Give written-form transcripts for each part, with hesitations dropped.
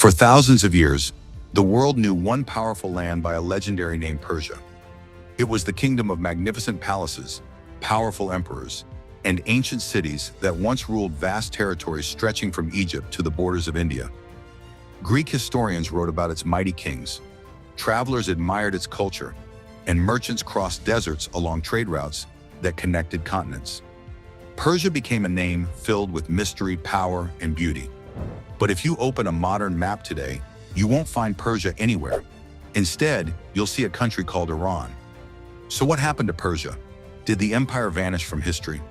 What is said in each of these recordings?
For thousands of years, the world knew one powerful land by a legendary named Persia. It was the kingdom of magnificent palaces, powerful emperors, and ancient cities that once ruled vast territories stretching from Egypt to the borders of India. Greek historians wrote about its mighty kings, travelers admired its culture, and merchants crossed deserts along trade routes that connected continents. Persia became a name filled with mystery, power, and beauty. But if you open a modern map today, you won't find Persia anywhere. Instead, you'll see a country called Iran. So what happened to Persia? Did the empire vanish from history?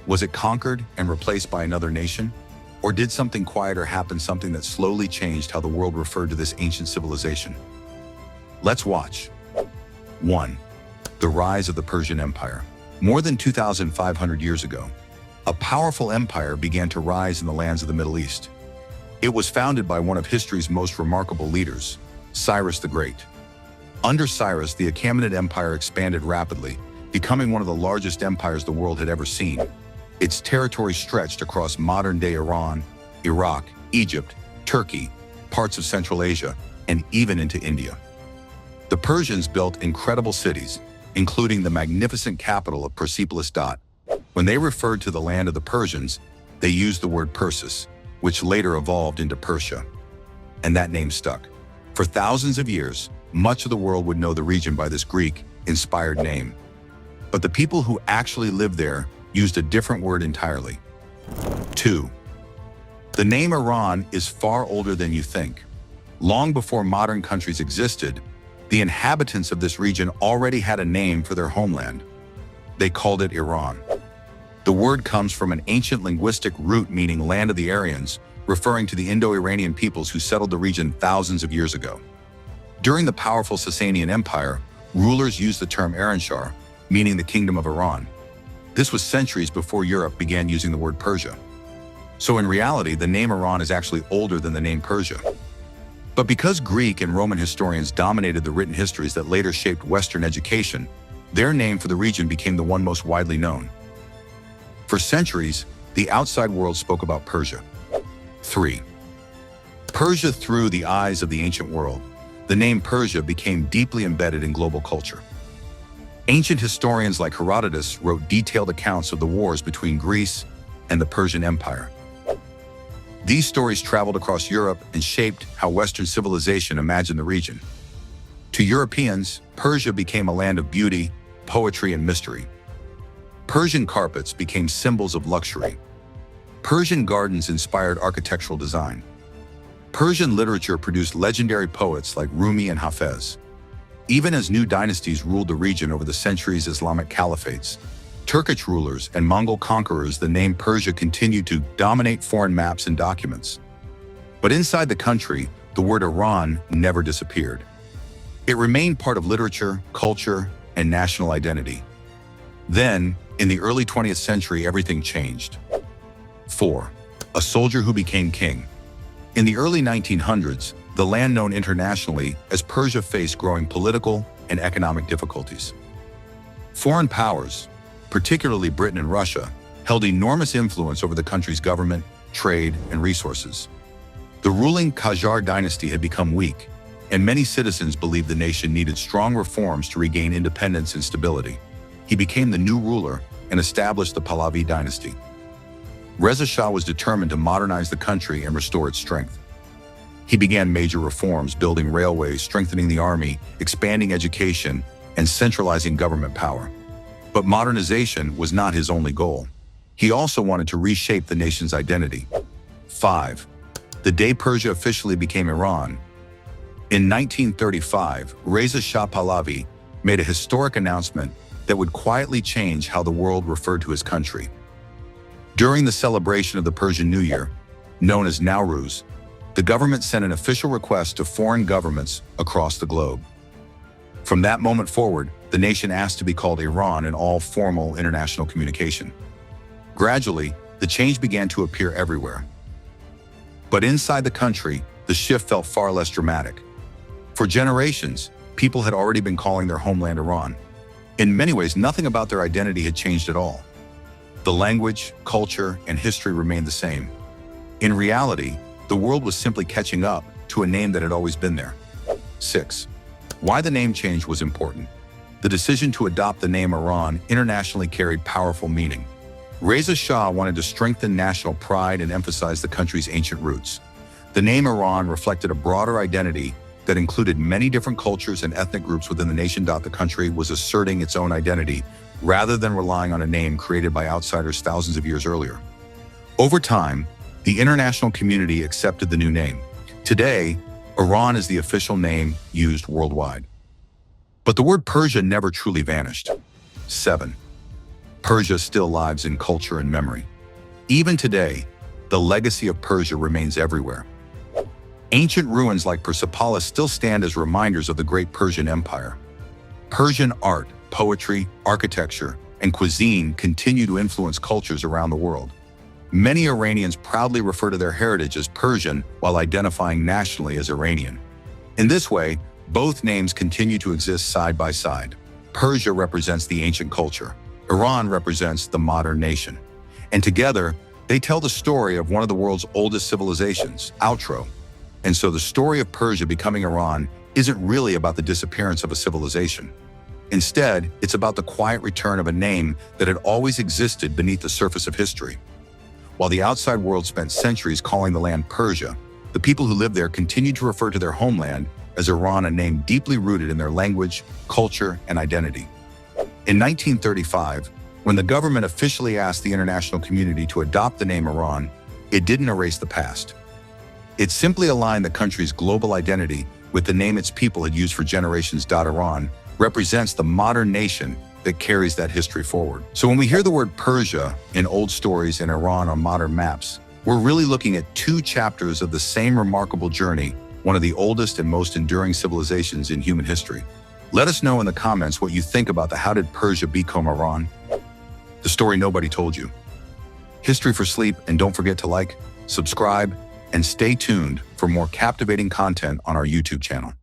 Was it conquered and replaced by another nation? Or did something quieter happen, something that slowly changed how the world referred to this ancient civilization? Let's watch. 1. The rise of the Persian Empire. More than 2,500 years ago, a powerful empire began to rise in the lands of the Middle East. It was founded by one of history's most remarkable leaders, Cyrus the Great. Under Cyrus, the Achaemenid Empire expanded rapidly, becoming one of the largest empires the world had ever seen. Its territory stretched across modern-day Iran, Iraq, Egypt, Turkey, parts of Central Asia, and even into India. The Persians built incredible cities, including the magnificent capital of Persepolis. When they referred to the land of the Persians, they used the word Persis, which later evolved into Persia. And that name stuck. For thousands of years, much of the world would know the region by this Greek-inspired name. But the people who actually lived there used a different word entirely. 2. The name Iran is far older than you think. Long before modern countries existed, the inhabitants of this region already had a name for their homeland. They called it Iran. The word comes from an ancient linguistic root meaning land of the Aryans, referring to the Indo-Iranian peoples who settled the region thousands of years ago. During the powerful Sasanian Empire, rulers used the term Aranshar, meaning the kingdom of Iran. This was centuries before Europe began using the word Persia. So in reality, the name Iran is actually older than the name Persia. But because Greek and Roman historians dominated the written histories that later shaped Western education, their name for the region became the one most widely known. For centuries, the outside world spoke about Persia. 3. Persia through the eyes of the ancient world. The name Persia became deeply embedded in global culture. Ancient historians like Herodotus wrote detailed accounts of the wars between Greece and the Persian Empire. These stories traveled across Europe and shaped how Western civilization imagined the region. To Europeans, Persia became a land of beauty, poetry, and mystery. Persian carpets became symbols of luxury. Persian gardens inspired architectural design. Persian literature produced legendary poets like Rumi and Hafez. Even as new dynasties ruled the region over the centuries, Islamic caliphates, Turkish rulers, and Mongol conquerors, the name Persia continued to dominate foreign maps and documents. But inside the country, the word Iran never disappeared. It remained part of literature, culture, and national identity. Then, in the early 20th century, everything changed. 4. A soldier who became king. In the early 1900s, the land known internationally as Persia faced growing political and economic difficulties. Foreign powers, particularly Britain and Russia, held enormous influence over the country's government, trade, and resources. The ruling Qajar dynasty had become weak, and many citizens believed the nation needed strong reforms to regain independence and stability. He became the new ruler and established the Pahlavi dynasty. Reza Shah was determined to modernize the country and restore its strength. He began major reforms, building railways, strengthening the army, expanding education, and centralizing government power. But modernization was not his only goal. He also wanted to reshape the nation's identity. 5. The day Persia officially became Iran. In 1935, Reza Shah Pahlavi made a historic announcement that would quietly change how the world referred to his country. During the celebration of the Persian New Year, known as Nowruz, the government sent an official request to foreign governments across the globe. From that moment forward, the nation asked to be called Iran in all formal international communication. Gradually, the change began to appear everywhere. But inside the country, the shift felt far less dramatic. For generations, people had already been calling their homeland Iran. In many ways, nothing about their identity had changed at all. The language, culture, and history remained the same. In reality, the world was simply catching up to a name that had always been there. 6. Why the name change was important. The decision to adopt the name Iran internationally carried powerful meaning. Reza Shah wanted to strengthen national pride and emphasize the country's ancient roots. The name Iran reflected a broader identity that included many different cultures and ethnic groups within the nation. The country was asserting its own identity rather than relying on a name created by outsiders thousands of years earlier. Over time, the international community accepted the new name. Today, Iran is the official name used worldwide. But the word Persia never truly vanished. 7. Persia still lives in culture and memory. Even today, the legacy of Persia remains everywhere. Ancient ruins like Persepolis still stand as reminders of the great Persian Empire. Persian art, poetry, architecture, and cuisine continue to influence cultures around the world. Many Iranians proudly refer to their heritage as Persian while identifying nationally as Iranian. In this way, both names continue to exist side by side. Persia represents the ancient culture. Iran represents the modern nation. And together, they tell the story of one of the world's oldest civilizations, outro. And so the story of Persia becoming Iran isn't really about the disappearance of a civilization. Instead, it's about the quiet return of a name that had always existed beneath the surface of history. While the outside world spent centuries calling the land Persia, the people who lived there continued to refer to their homeland as Iran, a name deeply rooted in their language, culture, and identity. In 1935, when the government officially asked the international community to adopt the name Iran, it didn't erase the past. It simply aligned the country's global identity with the name its people had used for generations. Iran represents the modern nation that carries that history forward. So when we hear the word Persia in old stories and Iran on modern maps, we're really looking at two chapters of the same remarkable journey, one of the oldest and most enduring civilizations in human history. Let us know in the comments what you think about the How Did Persia Become Iran? The story nobody told you. History for Sleep, and don't forget to like, subscribe, and stay tuned for more captivating content on our YouTube channel.